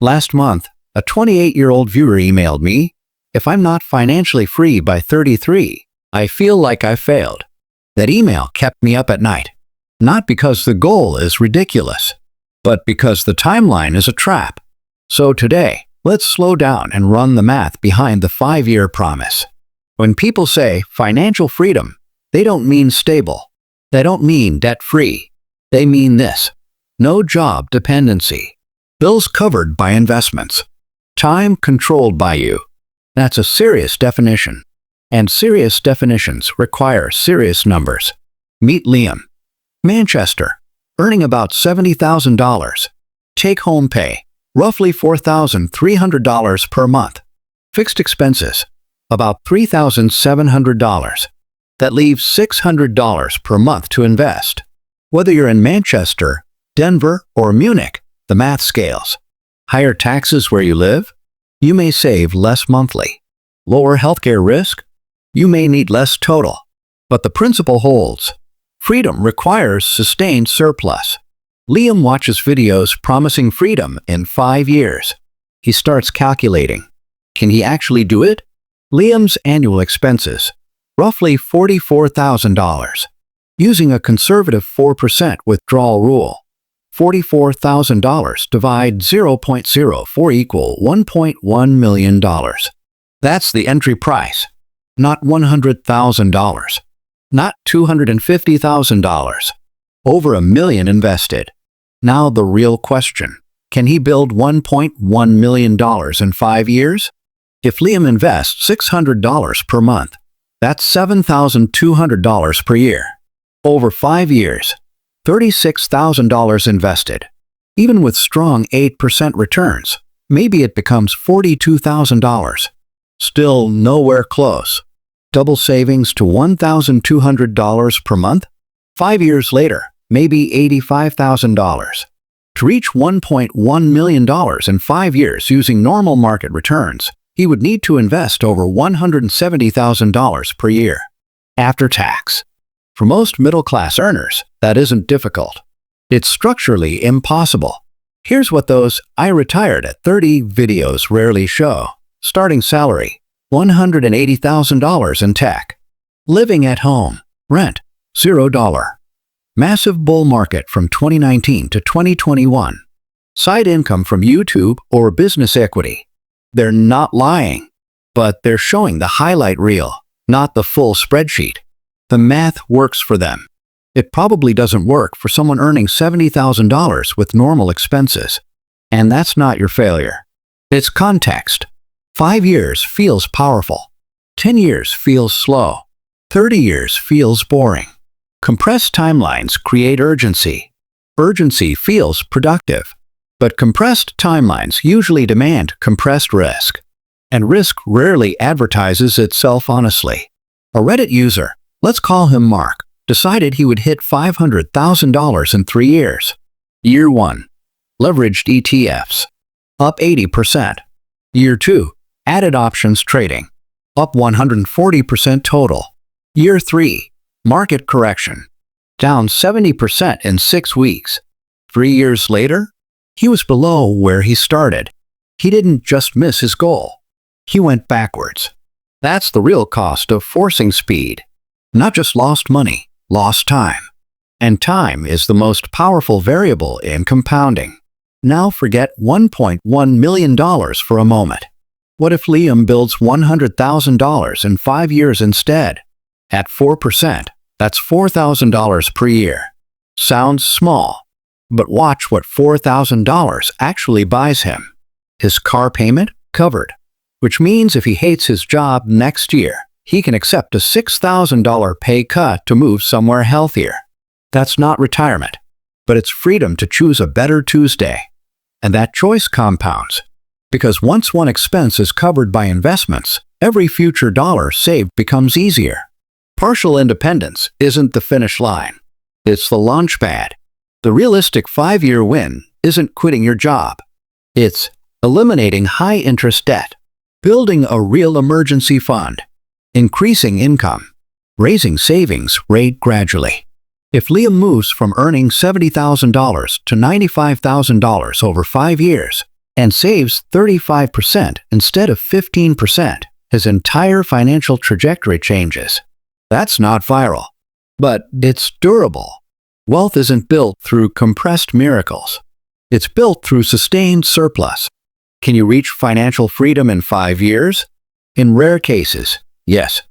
Last month, a 28-year-old viewer emailed me, "If I'm not financially free by 33, I feel like I failed." That email kept me up at night. Not because the goal is ridiculous, but because the timeline is a trap. So today, let's slow down and run the math behind the 5-year promise. When people say financial freedom, they don't mean stable. They don't mean debt-free. They mean this: no job dependency, bills covered by investments, time controlled by you. That's a serious definition. And serious definitions require serious numbers. Meet Liam. Manchester, earning about $70,000. Take-home pay, roughly $4,300 per month. Fixed expenses, about $3,700. That leaves $600 per month to invest. Whether you're in Manchester, Denver, or Munich, the math scales. Higher taxes where you live? You may save less monthly. Lower healthcare risk? You may need less total. But the principle holds. Freedom requires sustained surplus. Liam watches videos promising freedom in 5 years. He starts calculating. Can he actually do it? Liam's annual expenses, roughly $44,000. Using a conservative 4% withdrawal rule, $44,000 divide 0.04 equal $1.1 million. That's the entry price, not $100,000, not $250,000. Over $1 million invested. Now the real question: can he build $1.1 million in 5 years? If Liam invests $600 per month, that's $7,200 per year. Over 5 years, $36,000 invested. Even with strong 8% returns, maybe it becomes $42,000. Still nowhere close. Double savings to $1,200 per month? 5 years later, maybe $85,000. To reach $1.1 million in 5 years using normal market returns, he would need to invest over $170,000 per year. After tax. For most middle-class earners, that isn't difficult. It's structurally impossible. Here's what those "I retired at 30" videos rarely show. Starting salary, $180,000 in tech. Living at home, rent, $0. Massive bull market from 2019 to 2021. Side income from YouTube or business equity. They're not lying, but they're showing the highlight reel, not the full spreadsheet. The math works for them. It probably doesn't work for someone earning $70,000 with normal expenses. And that's not your failure. It's context. 5 years feels powerful. 10 years feels slow. 30 years feels boring. Compressed timelines create urgency. Urgency feels productive. But compressed timelines usually demand compressed risk. And risk rarely advertises itself honestly. A Reddit user, let's call him Mark, decided he would hit $500,000 in 3 years. Year 1. Leveraged ETFs. Up 80%. Year 2. Added options trading. Up 140% total. Year 3. Market correction. Down 70% in 6 weeks. 3 years later, he was below where he started. He didn't just miss his goal. He went backwards. That's the real cost of forcing speed. Not just lost money, lost time. And time is the most powerful variable in compounding. Now forget $1.1 million for a moment. What if Liam builds $100,000 in 5 years instead? At 4%, that's $4,000 per year. Sounds small, but watch what $4,000 actually buys him. His car payment covered, which means if he hates his job next year, he can accept a $6,000 pay cut to move somewhere healthier. That's not retirement, but it's freedom to choose a better Tuesday. And that choice compounds. Because once one expense is covered by investments, every future dollar saved becomes easier. Partial independence isn't the finish line. It's the launch pad. The realistic 5-year win isn't quitting your job. It's eliminating high-interest debt, building a real emergency fund, increasing income, raising savings rate gradually. If Liam moves from earning $70,000 to $95,000 over 5 years, and saves 35% instead of 15%, his entire financial trajectory changes. That's not viral, but it's durable. Wealth isn't built through compressed miracles. It's built through sustained surplus. Can you reach financial freedom in 5 years? In rare cases, yes.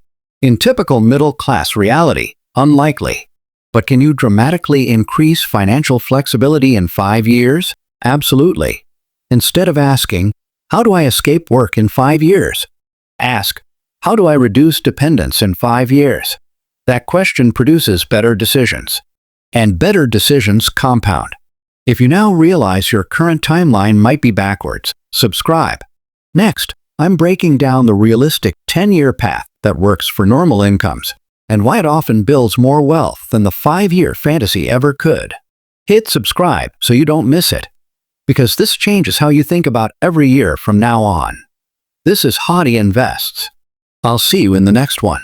In typical middle-class reality, unlikely. But can you dramatically increase financial flexibility in 5 years? Absolutely. Instead of asking, how do I escape work in 5 years? Ask, how do I reduce dependence in 5 years? That question produces better decisions. And better decisions compound. If you now realize your current timeline might be backwards, subscribe. Next, I'm breaking down the realistic 10-year path that works for normal incomes, and why it often builds more wealth than the 5-year fantasy ever could. Hit subscribe so you don't miss it, because this changes how you think about every year from now on. This is Hadi Invests. I'll see you in the next one.